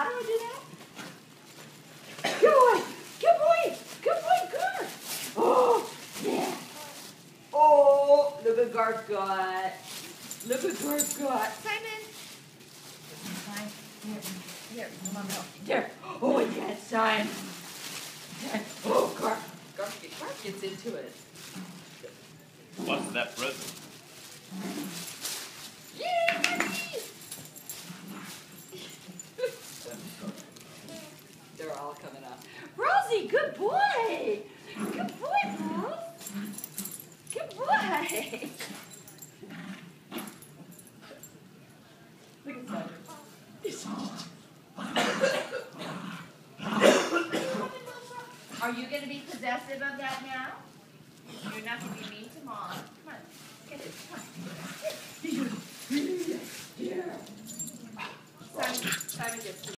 How do I do that? Good boy. Good boy. Good boy. Good. Oh, yeah. Oh, look at Garth got. Look at Garth got. Simon. Here, come on, now. Here. Oh, yes, Simon. Oh, Garth gets into it. What's that present? They're all coming up. Rosie, good boy. Good boy, Rose. Good boy. Look at Simon. Are you going to be possessive of that now? You're not going to be mean to Mom. Come on. Get it. Come on. Here. Simon gets